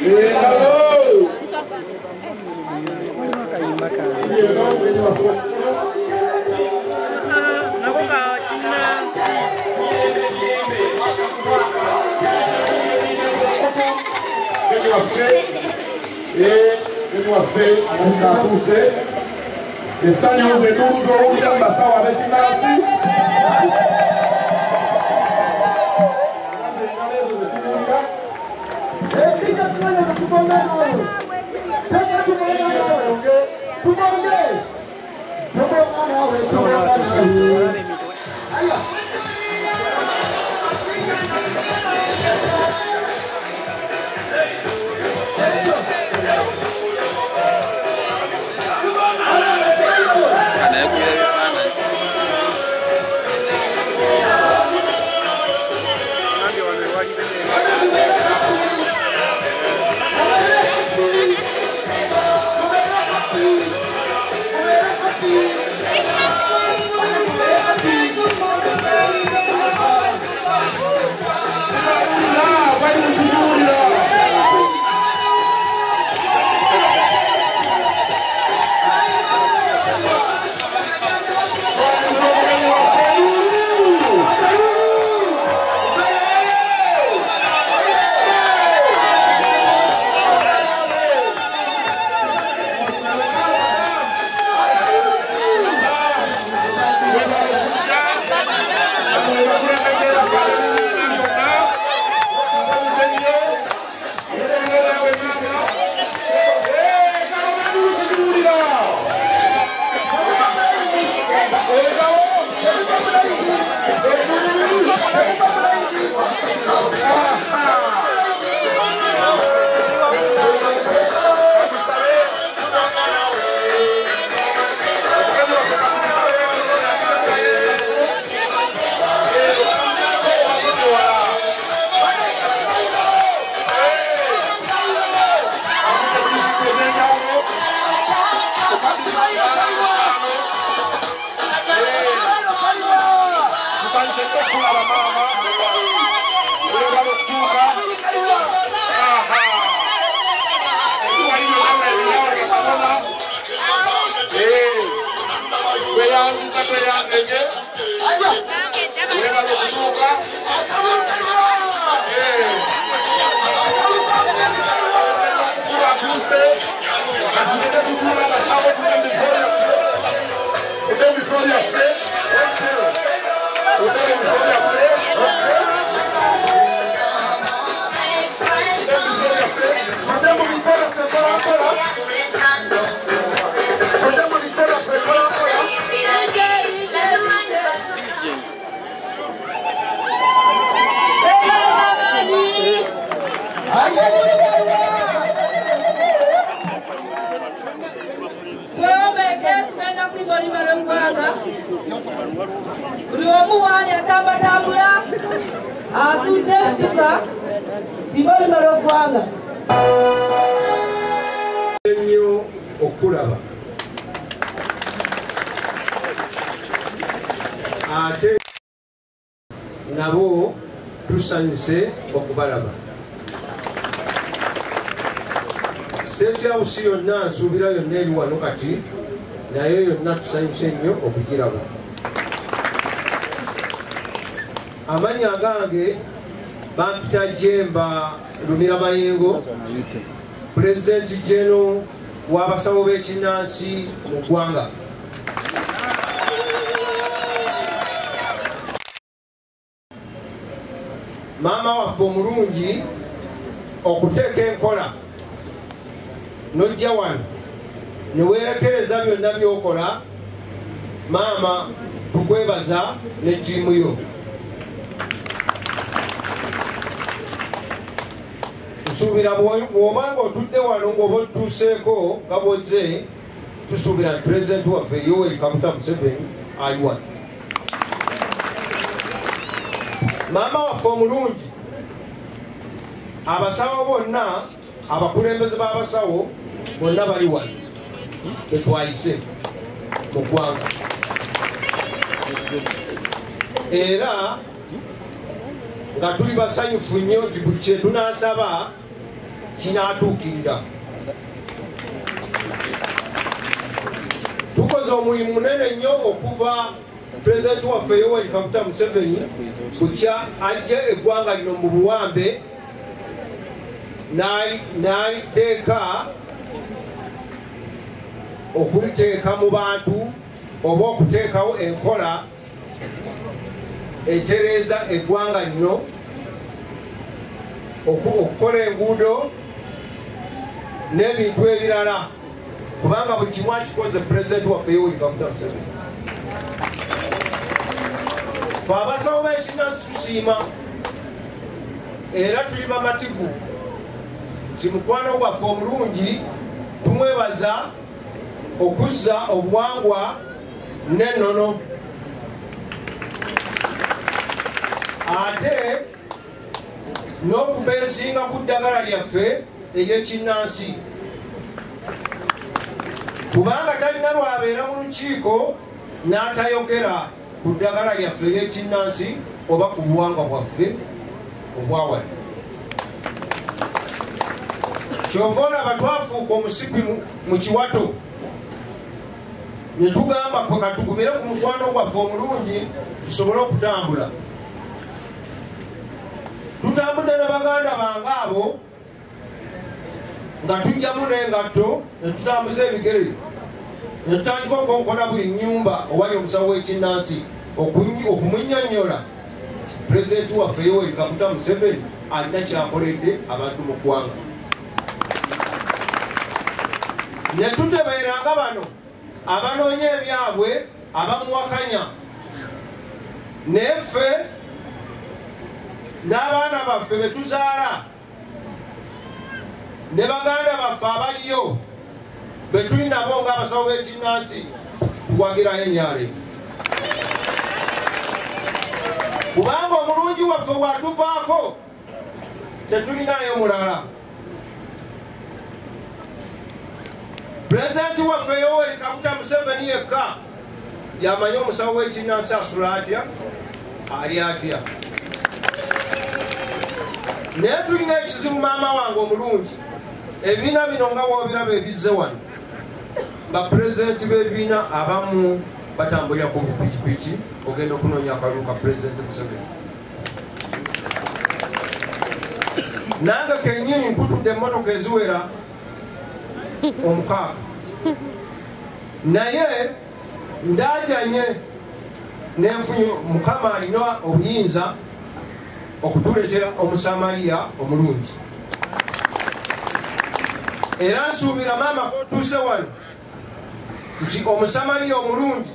Et ça, nous avons dit que nous avons avec une okulaba ate nabo tusanyuse okubalaba State yonna nsuubira yonna eri wano kati naye yonna tusanyuse nnyo okugiraba. Amanya gange Bampita Jemba Lumira Mayengo, President General w'abasawo b'ekinnansi mu ggwanga. Maama waffe omulungi okuteeka enkola n'ojja wano ne weerekereza byonna by'okola. Maama tukwebaza ne ttiimu yo. Tusuubira bw'obanga otudde wano ng'oba otuuseeko nga bw'ozze, tusuubira Pulezidenti waffe Yoweri Kaguta Museveni ali wano. Maama waffe omulungi, abasawo bonna, abakulembeze b'abasawo bonna bali wano betwayise mu ggwanga. Era nga tuli basanyufu nnyo nti buli kye tunaasaba kinatuukirira. Tukoze omulimu munene nnyo okuva pulezidenti waffe Yoweri Kaguta Museveni bukya ajja eggwanga lino mu buwambe n'aliteeka okuliteeka mu bantu oba okuteekawo enkola etereeza eggwanga lino okukola enguudo n'ebintu ebirala kubanga buli kimu akikoze pulezidenti waffe Yoweri Kaguta Museveni. Fe abasawo b'ekinnansi tusiima era tuli bamativu nti mukwano gwaffe omulungi tumwebaza okuzza obuwangwa n'ennono ate n'okubeesinga ku ddagala lyaffe ery'ekinnansi kubanga talina lwabeera mu lukiiko n'atayogera ku ddagala lyaffe ery'ekinnansi oba ku buwangwa bwaffe obwawali. Kyova olaba twafuuka omusipi mu kiwato ne tugamba kwe katugumire ku mukwano gwaffe omulungi tusobole okutambula. Tutambudde ne baganda bange abo nga tujjamu n'engatto ne tutambuza ebigere ne tutandika okonkona buli nnyumba owali omusawo w'ekinnansi okumunnyonnyola pulezidenti waffe Yoweri Kaguta Museveni alina kyakoledde abantu mu ggwanga. Ne tutebeeranga bano abanoonya ebyabwe abamuwakanya naye ffe n'abaana baffe be tuzaala ne baganda baffe abaliyo be tuli nabo ng'abasawo b'ekinnansi tuwagirayo enyaale kubanga omulungi waffe bw'atuvaako tetulinayo mulala. Pulezidenti waffe Yoweri Kaguta Museveni yekka yamanyi omusawo w'ekinnansi asula atya ali atya. Naye tulina ekizibu maama wange omulungi ebibiina bino nga woobiraba ebizze wano bapulezidenti b'ebibiina abamu batambulira ku bupikipiki ogenda okunoonya akalulu ka pulezidenti Museveni. Nange kennyini nkutudde emmotoka eziwera omukaaga naye ndajanye nenfunye mukama alina obuyinza okutuleetera omusamaliya omulungi era nsuubira maama kotuuse wano nti omusamaliya omulungi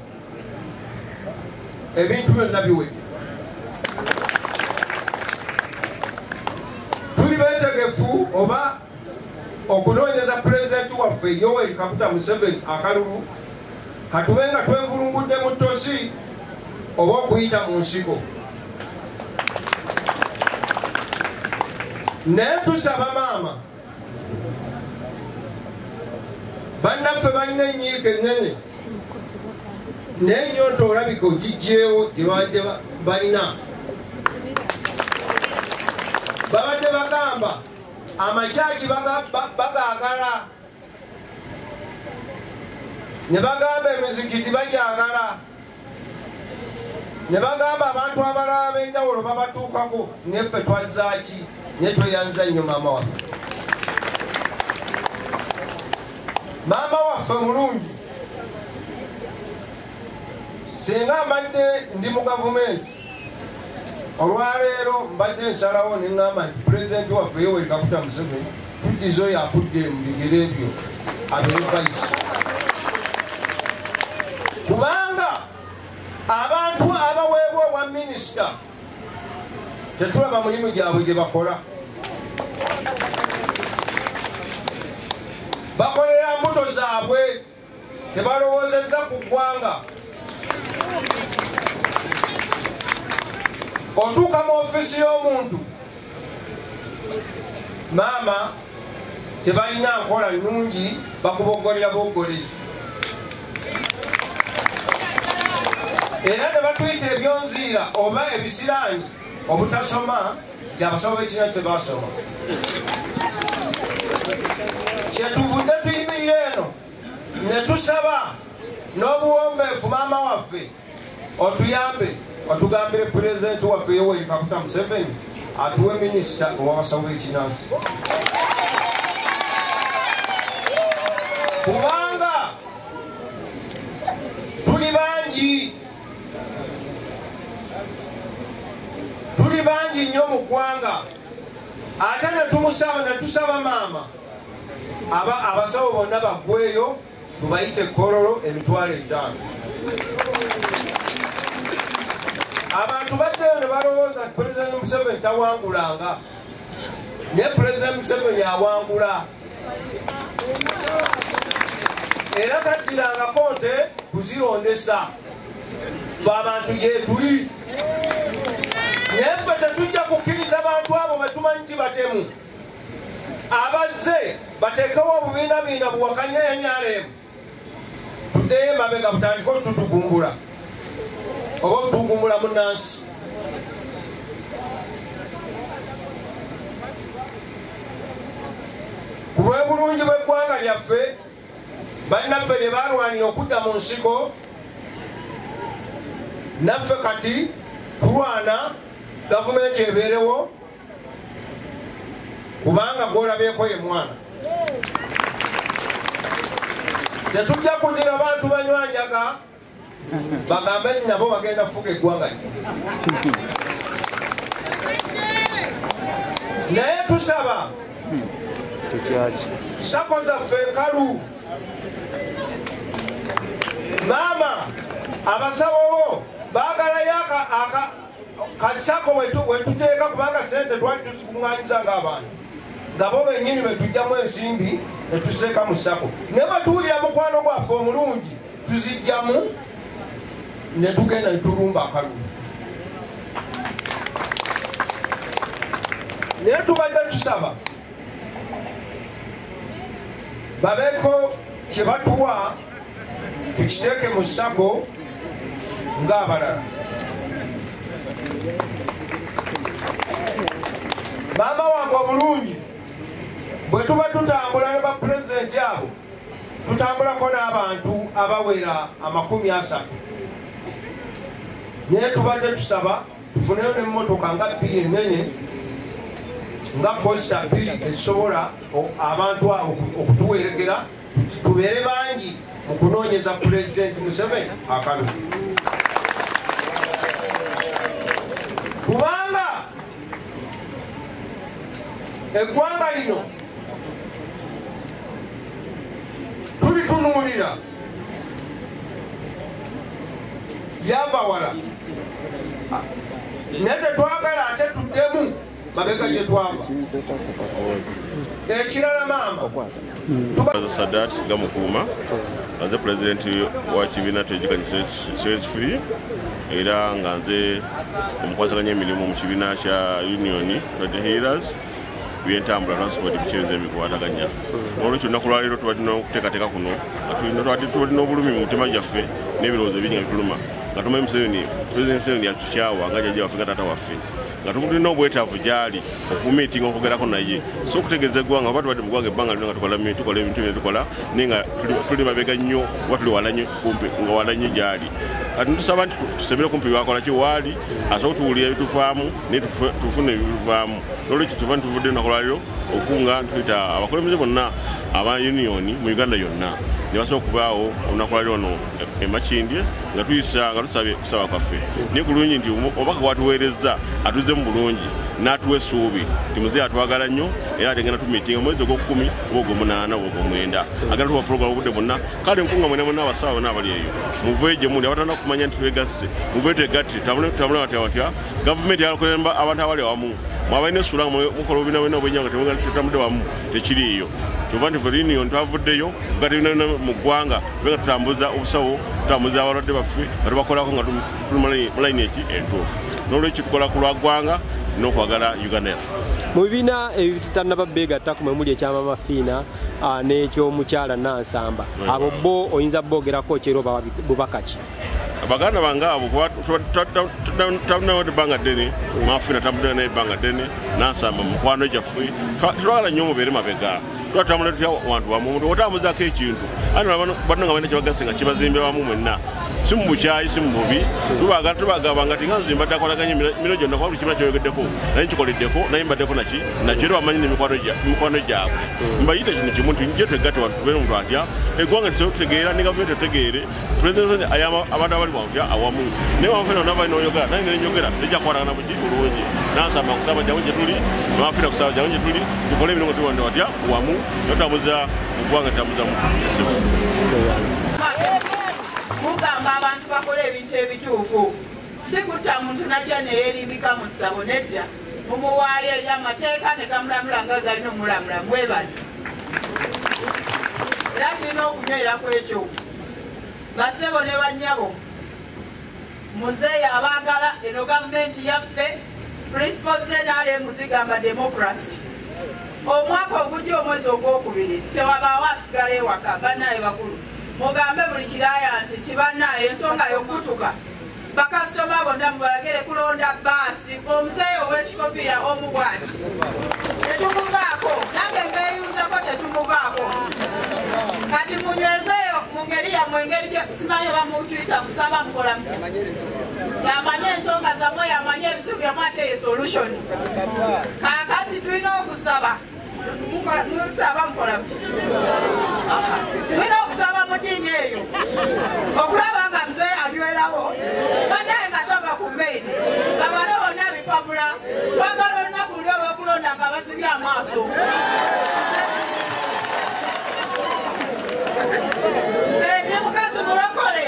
ebintu byonna biwedde. Tuli beetegefu oba okunoonyeza pulezidenti waffe Yoweri Kaguta Museveni akalulu katube nga twevulungudde mu ttosi oba okuyita mu nsiko. Naye tusaba maama bannaffe balina enyiika ennene naye ennyonta olabika ogijjeewo gye babadde balina. Babadde bagamba amakyaki bagaagala ne bagamba emizikiti bagyagala ne bagamba abantu abalala b'enjawulo babatuukako neffe twazzaaki ne tweyanza nnyo maama waffe. Maama waffe mulungi singa mbadde ndi mu gavumenti olwaleero mbadde nsalawo ne ŋŋamba nti pulezidenti waffe Yoweri Kaguta Museveni tuddiza oyo akudde mu bigere ebyo abeere vayisi kubanga abantu abaweebwa obwa minisita tetulaba mulimu gyabwe gye bakola. Bakolera mbuto zaabwe tebalowoozezza ku ggwanga. Otuuka mu ofiisi y'omuntu maama tebalina nkola nnungi bakuboggolera boggolezi era ne batuyita ebyonziira oba ebisiraani obutasoma gyabasawo b'ekinnansi tebasoma. wefu maama waffe otuyambe otugambire pulezidenti waffe Yoweri Kaguta Museveni atuwe minisita owabasawo ekinansi kubanga tuli bangi nnyo mu ggwanga ate netusaba maama abasawo bonna baggweyo tubayite kololo emitwalo 5 abantu baddeyo ne balowooza nti pulezidenti Museveni tawangulanga naye pulezidenti Museveni awangula era taddirangako nte kuzirondesa abantu gyetuli naye ffe tetujja kukkiriza bantu abo betumanyi nti batemu abazze bateekewo obubiinabiina buwakanye NRM tuddeyo emabega butandika otutugumbula oba otugumbula munnansi ku lw'ebulungi bw'eggwanga lyaffe bannaffe lye balwanira okudda mu nsiko naffe kati tulwana gavumenti ebeerewo kubanga gwolabyeko ye mwana tetujja kudira abantu banywanyaga bagambe nabo bagenda kufuga eggwanga naye tusaba sako zaffe enkalu maama abasawo bo baagalayo kasako wetuteeka kubanga sente twali tuzikuŋŋanyiza ng'abantu nga bo bennyini betujjamu ensimbi netuseeka mu sako ne batuwulira mukwano gwaffe omulungi tuzijjamu ne tugenda ne tulumba akalulu naye tubadde tusaba babeeko kye batuwa tukiteeke mu sako ng'abalala maama wange omulungi bwe tuba tutambula ne bapulezidenti abo tutambulako n'abantu abawera 30 naye tubadde tusaba tufuneyo n'emmotoka nga 2 ennene nga costa 2 ezisobola abantu okutuwerekera tubeere bangi mu kunoonyeza pulezidenti Museveni akalulu kubanga eggwanga lino tulitunuulira lyava wala naye tetwagala ate tuddemu mabega gye twava ekirala maama Sadat Gamukuuma nze pulezidenti wa kibiina ky'ekikanyisa Free era nga nze omukwasaganya emirimu mu kibiina kya Union Red Healers byentambula transport bikyerinza emikwataganya olwekyo olunaku lwaleero tubadde okuteekateeka kuno tubadde n'obulumi mu mitima gyaffe n'ebirowoozo ebingi nga bituluma nga tumanyi pulezidenti Museveni yatukyawa nga jjajja waffe nga taata waffe nga tumulina obwetaavu gyali okumiitinga okugerako naye so okutegeeza eggwanga oba tubadde mu ggwanga ebbanga lino nga tukola ebintu bye tukola naye nga tuli mabega nnyo oba tuli wala nnyo kumpi nga wala nnyo gyali kati tusaba nti tusembere kumpi wakola ki waali asobola tuwulira ebituvaamu naye tufune ebituvaamu n'olwekyo tuva nituvudde olunaku lwaleero okunga tuyita abakulembeze bonna aba Union mu Uganda yonna ne basobola okubaawo olunaku lwaleero ono emakindye nga tuyisa nga tusabye kusaba kwaffe naye ku lungi nti omubaka gwatuweerezza atuze mu bulungi n'atuwa essuubi nti muzeeyi atwagala nnyo era atengenda tumiitinga omwezi ogw'okumi oba ogw'omunaana oba ogw'omwenda agenda tuwa pulogulamu obudde bonna kale nkunga mwena mwena abasawo bonna abali eyo muveeyo gye muli abatandika kumanya nti twegasse muveeyo twegatte tambule batya gavumenti yalakulemba abantu abali awamu mwabalina essula mukola obubina bwena obwenjawulo nga tetambudde wamu tekiriiyo kyova nti fe Union twavuddeyo nga tebina mu ggwanga tubenga tutambuza obusawo tutambuza abalwadde baffe nga tubakolako nga tuli mu layini eki entuufu n'olwekyo tukola ku lwa ggwanga n'okwagala Uganda yaffe mu bibiina ebitannaba beegatta kumwe muli ekyamama Fiina n'ekyomukyala Nansamba abo bo oyinza boogerako kyero bubaka ki baganda bange abo ebbanga ddene Mafiina tambudde naye ebbanga ddene Nansamba mukwano gyaffe twagala nnyo mubeere mabega twatambula tutya wantu wamu omuntu otambuzaako ekintu ani banno nga balina kyebagasse nga kibazimbira wamu mwenna si mu bukyayi si mu bubi tubagamba nga tinga nzimba dakolaganye mino gyonna kuba buli kimu nakyoyogeddeko naye nkikoleddeko naye mbaddeko nakyo era bamanyi n'emikwano gyabwe mbayita kino kimu nti nje twegatte wantu tubeere omuntu atya eggwanga tetutegeera ne gavumenti tetutegeere pulezidenti abantu abali bwantya awamu naye wamufena onava noyogera naye nenyogera tejja kukwatagana buki bulungi nansamba kusaba jangu gye tuli newafina kusaba jangu gye tuli tukole emirongo tuwande watya wamu notamuza eggwanga tamuza mu esimu mugamba abantu bakola ebintu ebituufu si kutta muntu najja neyeerimbika mu ssabo nedda mumuwaayo eri amateeka ne gamulamula nga galina omulamula mwebali era tulina okunywera ku ekyo bassebo ne bannyabo muzeeyi abaagala eno gavumenti yaffe principles zenaremu zigamba democracy omwaka ogujja omwezi ogwokubiri tewabaawo asigala ewaka bannaye bakulu mugambe buli kiraya nti tibannaye ensonga yokutuka bakasitoma bonna mubalagire kulonda baasi omuzeeyi ow'ekikofiira omubwaki tetumuvaako nange mbeeyunzeko tetumuvaako kati munywezeeyo mu ngeri yammwe engeri simanyi oba mukiyita kusaba mukola muti yamanye ensonga zammwe yamanye ebizibu byammwe ateye solution kaakati tulina okusaba musaba mukola muti mulina okusaba mu ddiini eyo okulaba nga muzeeyi anywerawo bannaye nga tava ku maini nga bano bonna bipapula twagala olunaku luli olw'okulonda nga bazibye amaaso nze ndi mukazi mulokole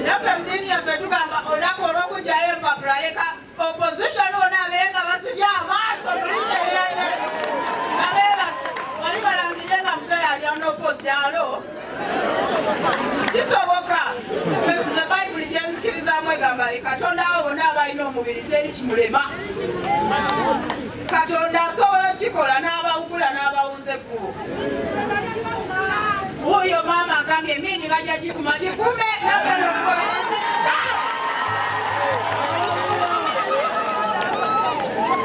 naffe mu ddiini yaffe tugamba olunaku olw'okugjayo empapula leka opposition bona abeere nga bazibye amaaso tulize erya yesu abeebase wali balangirire nga muzeeyi alya n'oppositalo kisoboka ze bayibuli gyenzikirizamu egamba katonda awo bonna abalina omubiri teri kimulema katonda asobola okikola n'abawugula n'abawunza ekkubo wuuyo maama agambye emini bajja gikume naffe notukolereze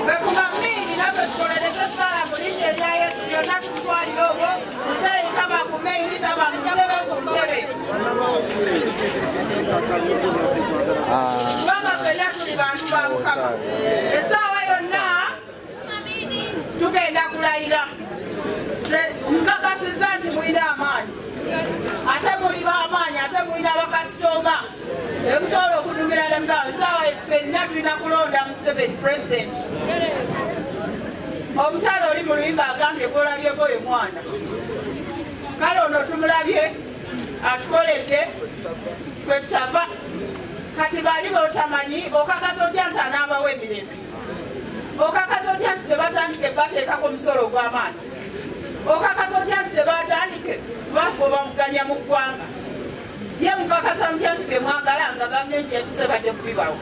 bekuma mini naffe tukolereze sala mu linnya erya yesu byonna tutwalire obwo muzeeyi taba ku maini taba mu ntebe ku ntebe kubanga ffenna tuli bantu ba mukama essaawa yonna tugenda kulayira nkakasiza nti mulina amaanyi ate muli b'amaanyi ate mulina bakasitoma emusobola okudumira lembawo essaawa ffenna tulina kulonda Museveni pulezidenti omukyala oli mu luyimba agambye gwolabyeko oyo mwana kale ono tumulabye atukoledde kwetutava kati bali botamanyi okakasa otya nti anaabawo emirembe okakasa otya nti tebatandike bateekako omusolo ogw'amaanyi okakasa otya nti tebatandike bamuganya mu ggwanga ye mukakasa mutya nti bemwagala nga gavumenti yatuse bajja kubibawo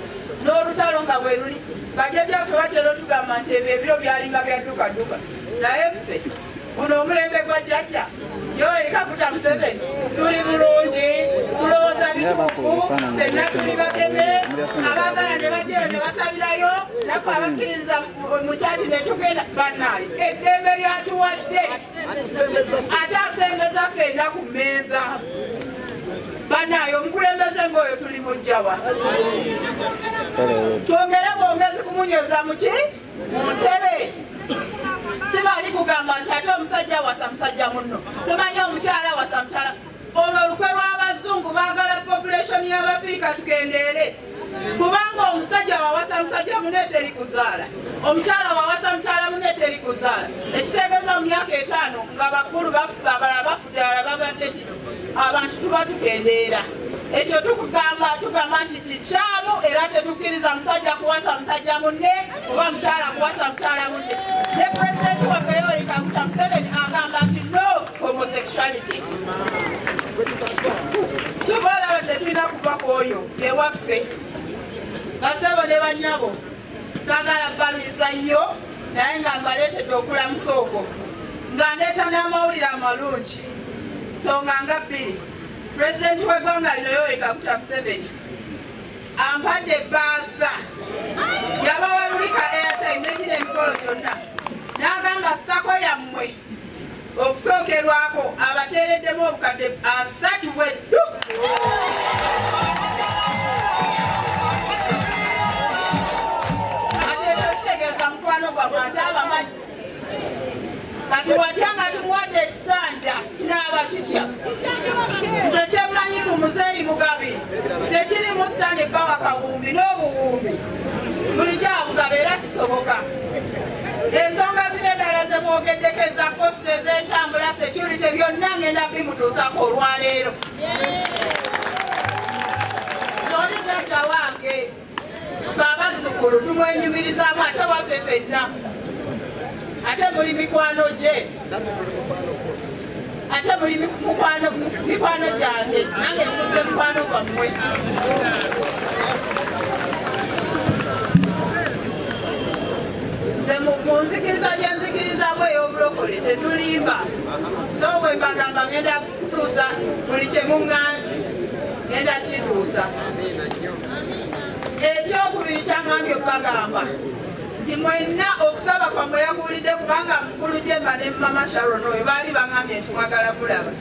n'olutalo nga bwe luli bajja byaffe batera otugamba nti ebyo ebiro byalinga byaddukaduka naye ffe guno omulembe gwa jjajja Yoweri Kaguta Museveni tuli bulungi tulowooza bituufu ffenna tuli bateme abaagala ne bajjayo ne basabirayo naffe abakkiririza mu kyaki ne tugenda bannaayi eddembe lyatuwadde ate asembeza ffenna ku mmeeza bannaayi omukulembeze ng'oyo tuli mujjawa twongere bwongezi kumunyoza muki mu ntebe sibaali kugamba nti ate omusajja wasa musajja munno simanyi omukyala wasa mukyala olwo olukwe lw'abazungu baagala population y'abafirika tugendeere kubanga omusajja wawasa musajja munne teri kuzaala omukyala wawasa mukyala munne teri kuzaala ekitegeeza mu myaka 5 nga bakulu abalala bafudde alala babadde kino abantu tuba tugendeera ekyo tugamba nti kikyamu era tetukkiriza musajja kuwasa musajja munne oba mukyala kuwasa mukyala munne ne pulezidenti waffe Yoweri Kaguta Museveni agamba nti no homosexuality tuba olaba tetulina kuva ku oyo ewaffe basebo ne bannyabo saagala balwisa nnyo naye nga mbaleetedde okulamusa okwo nga ndeeta n'amawulire amalungi nsonga nga bbiri pulezidenti w'eggwanga lino Yoweri Kaguta Museveni ampadde ebbaasa yabawalulika airtime negina emikolo gyonna n'agamba ssako yammwe okusookerwako abateereddemu obukadde 3 bweddu wamwe abamanyi kati watya nga tumuwadde ekisanja kinaaba kitya nze kyemmanyi ku muzeeyi Mugabi kyekirimu Stanley Power Kawumbi n'obuwumbi bulijjo abugaba era kisoboka ensonga zino endala zemwogeddeko eza kosti ez'entambula security byonna ngenda bimutuusako olwaleero oli jjajja wange fe abazzukulu tumwenyumirizaamu ate waffe ffenna ate muli mikwano gye ate muli mikwano gyange nange nfuuse mukwano gwammwe nze munzikiriza gyenzikirizamu ey'obulokole tetulimba so bwe mbagamba ngenda kutuusa buli kyemuŋŋambye ngenda kituusa ekyokubiri kyaŋŋambye okubagamba nti mwenna okusaba kwammwe yakuwulidde kubanga mukulu Jemba ne Mama Sharon oyo baali baŋŋambye nti mwagala mulaba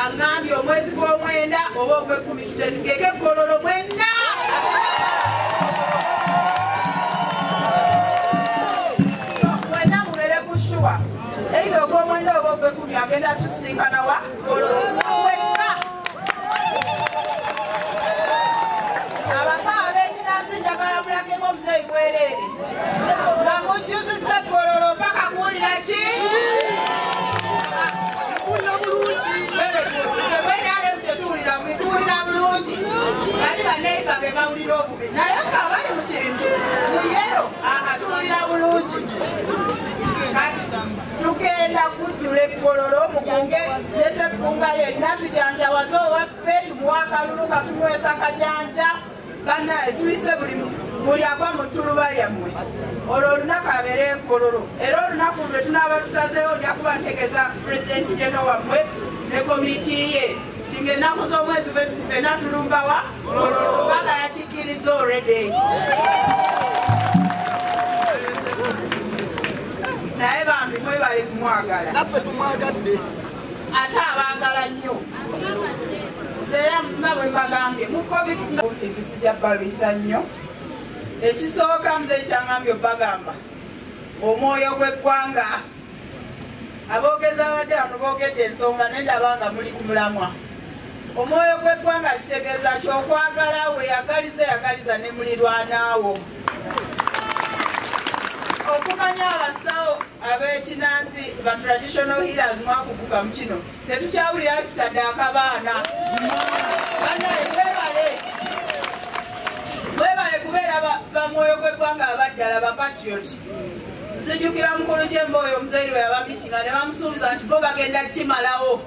aŋŋambye omwezi gw'omwenda oba ogw'ekkumi tutegeke Kololo mwenna mwenna mubeere ku shuwa eitha ogw'omwenda oba ogw'ekkumi agenda tusinkana wa Kololo mwenna abasawo b'ekinansi njagala mulageko omuzeeyi bwereere nga mujjuzizza Kololo paka kuwulira ki tuwulira bulungi bali baneiga be bawulira obubi naye fe abali mu kintu muyero tuwulira bulungi kati tugenda kujjula Kololo mukunge nesekkunga yenna tujanjawaze owaffe tumuwa akalulu nga tumuweesa kajanja bannaye tuyise buli agwa mu ttuluba lyammwe olwo olunaku abeere Kololo era olunaku lwe tunaaba tusazeewo nja kuba ntegeeza pulezidenti jeno wammwe ne komiti ye tinga ennaku z'omwezi bwe ziti ffenna tulumbawa Kololo kubanga yakikkiriza already naye bambi mwebale kumwagala naffe tumwagadde ate abaagala nnyo era nga bwe mbagambye mu covid empisi gya balwisa nnyo ekisooka muzeeyi kyaŋŋambye obagamba omwoyo gw'eggwanga aboogezi abadde wano boogedde ensonga nendaba nga muli ku mulamwa omwoyo gw'eggwanga kitegeeza kyokwagala weyagaliza ne mulirwanaawo okumanya abasawo ab'ekinansi ba traditional healers mwakuguka mu kino tetukyawulirawo kisaddaaka baana bannaye mwebale kubeera bamwoyo gw'eggwanga abaddala bapatrioti nzijukira mukulu Jemba oyo omuzeeyi lwe yabamitinga ne bamusuubiza nti bo bagenda kimalawo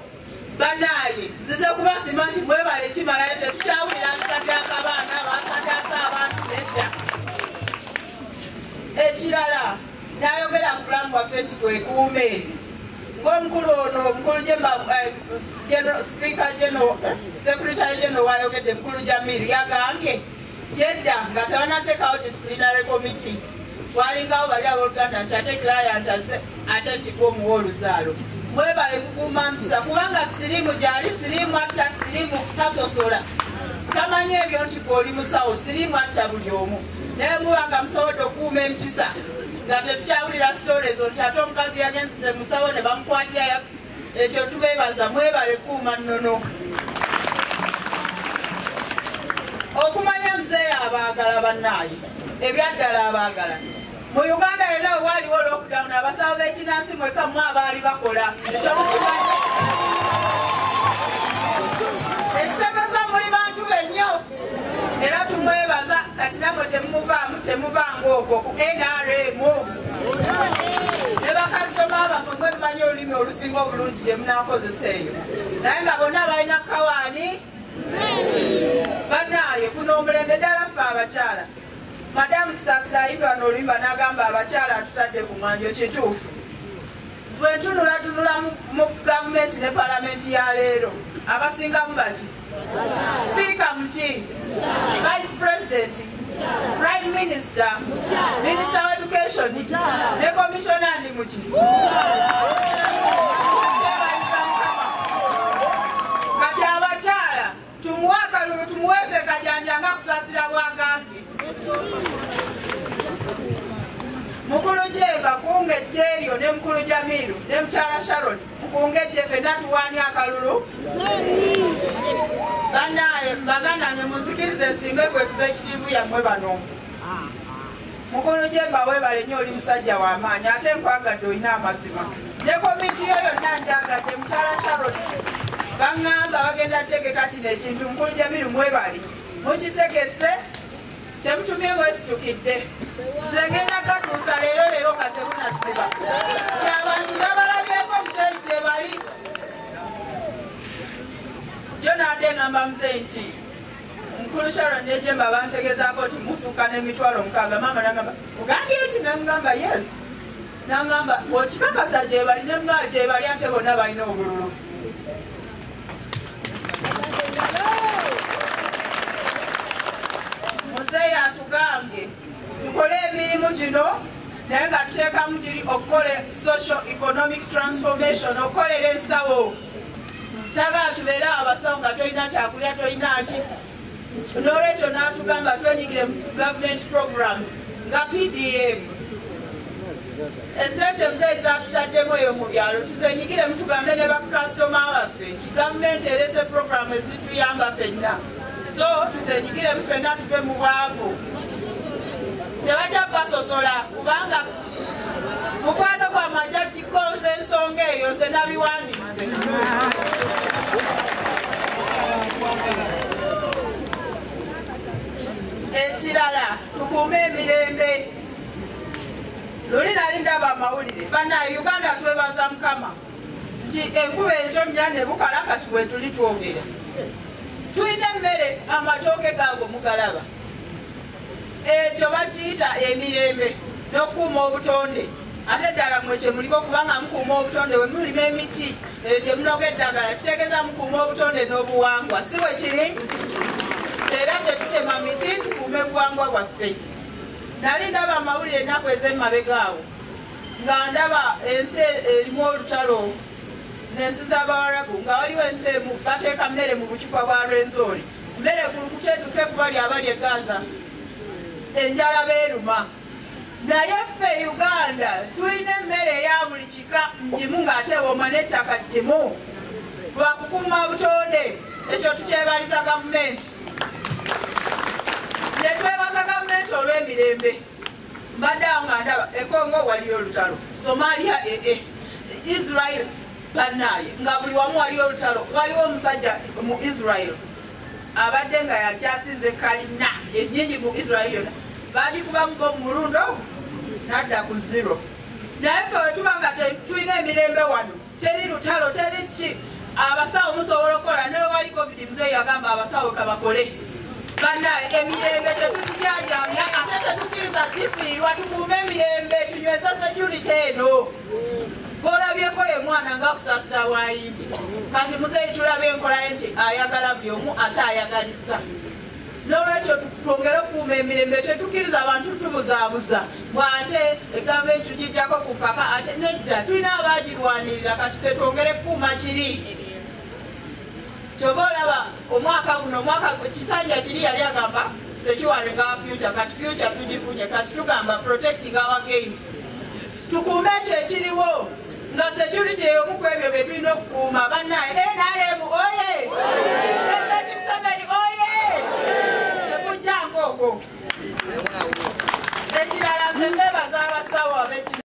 bannaye nzize kubasima nti mwebale kimalayo tetukyawulira kisaddaaka baana basaddaasa abantu nedda ekirala nayogera ku bulamu bwaffe nti twekuume ng'omukulu ono omukulu Jemba speaker general secretary general wayogedde mukulu Jamiru yagambye jedda nga tebanateekawo disciplinary committee twalingawo bali abooluganda nti ate client ate nti gwomuwa oluzaalo mwebale kukuuma mpisa kubanga sirimu gyali sirimu atta sirimu tasosola tamanyi ebyo nti gwoli musawo sirimu atta buli omu naye mubanga musobodde okukuuma empisa nga tetukyawulira stories nti ate omukazi yagenze musawo ne bamukwatira ekyo tubeebaza mwebale kukuuma nnono okumanya muzeeyi abaagala bannaaye ebyaddala abaagala mu Uganda yonna we waaliwo lockdown abasawo b'ekinansi mweka mu abaali bakola ekyo mukimanyi ekitegeeza muli bantu bennyo era tumwebaza kati namwe temuvanga okwo ku NRM ne bakasitoma bamwe mwe mumanyi olulimi olusinga obulungi gye munaakozesa eyo naye nga bonna balina kawaani bannaaye kuno omulembe ddala ffe abakyala madamu Kisaasira ayimba n'oluyimba n'agamba abakyala atutadde ku mwanjo kituufu bwe ntunulatunula mu gavumenti ne palamenti ya leero abasingamu baki speaker muki vice president prime minister minister of education ne commissioner ndi muki kati abakyala tumuwe akalulu tumuweefe kajanja nga Kusaasira bwagambye mukulu Jemba Jerry ne mukulu Jamiru ne mchala Sharon mukungejje fenna tuwani akalulu banaye bagana ne muzikirize nsimbe ku executive yammwe bano mukulu Jemba webale nnyo oli musajja w'amaanyi ate nkwagadde olina amazima ne komiti yo yonna njagadde mchala Sharon baŋŋamba bagenda tegeka kino ekintu mukulu Jamiru mwebali mukitegese temutumye mwesitukidde zengenda katuusa leero nga temunasiba abantu nabalabyeko muzeeyi gye bali jonade ngamba muzeeyi nti mukulu Sharon ne Jemba bantegezaako nti musukka n'emitwalo 6 maama nagamba ogambye eki namugamba yes nagamba okikakasa gye bali nemba gye bali ate bonna balina obululu muzeeyi atugambye tukole emirimu gino naye nga tuteekamu giri okukola social economic transformation okukolera ensawo tagala tubeere abasawo nga tolina kyakulya tolinaki n'olwekyo n'atugamba twenyigire mu government programs nga PDM esente muzeeyi zatutaddemu eyo mu byalo tuzenyigiremu tugambe ne bakasitoma baffe nti gavumenti erese programu ezituyamba ffenna so tuzenyigiremu ffenna tuve mu bwavu tebajja basosola kubanga mukwano gwa majjajji gonze ensonga eyo nze nabiwandiise ekirala tukuume emirembe luli nali ndaba amawulire banaye Uganda twebaza Mukama nti enkuba entonnya ne bukala kati bwe tuli twogera tulina emmere amatooke gaago mugalaba ekyo bakiyita emirembe n'okukuuma obutonde ate ddala mwe kye muliko kubanga mukuuma obutonde bwe mulima emiti gye munoga eddagala kitegeeza mukuuma obutonde n'obuwangwa si bwe kiri era tetutema miti tukuume buwangwa bwaffe nali ndaba amawulire ennaku ez'emabegaawo nga ndaba ensi erimu olutalo zinensi z'Abawarabu nga waliwo ensi emu bateeka mmere mu bucupa bwa Rwenzori mmere kulukuta etuke ku bali abali e Gaza enjala beeruma naye ffe Uganda tulina emmere eya buli kika njimu ng'ate wooma n'ettaka jjimu lwakukuuma butonde ekyo tukyebaliza gavumenti ne twebaza gavumenti olw'emirembe mbadde awo nga ndaba e Congo waliyo olutalo Somalia Israel bannaye nga buli wamu waliyo olutalo waliwo omusajja mu Israel abadde nga yakyasinze kalina ennyingi mu Israel yonna bagikubamuko mu mulundo nadda ku 0 naye ffe wetuba nga tulina emirembe wano teri lutalo teri ki abasawo musobola okukola naye wali covid muzeeyi yagamba abasawo kabakole bannaye emirembe tetugijajamya ate tetukkiriza gifiirwa tukuume emirembe tunyweza security eno golabyeko ye mwana nga kusaasira bwayimbi kati muzeeyi tulaba enkolaye nti ayagala buli omu ate ayagaliza n'olwekyo twongere okukuuma emirembe tetukkiriza abantu tubuzaabuza bw'ate egavumenti tugijjako ku mpaka ate nedda tulina abaagirwanirira kati ffe twongere kukuuma kiri kyova olaba omwaka guno kisanja kiri yali agamba sekiware nga future kati future tugifunye kati tugamba protecting our gains tukuume ekyo ekiriwo nga security eyomu ku ebyo bye tulina okukuuma bannaye NRM oye President Museveni oye tekujja nkoko ekirala nze mbeba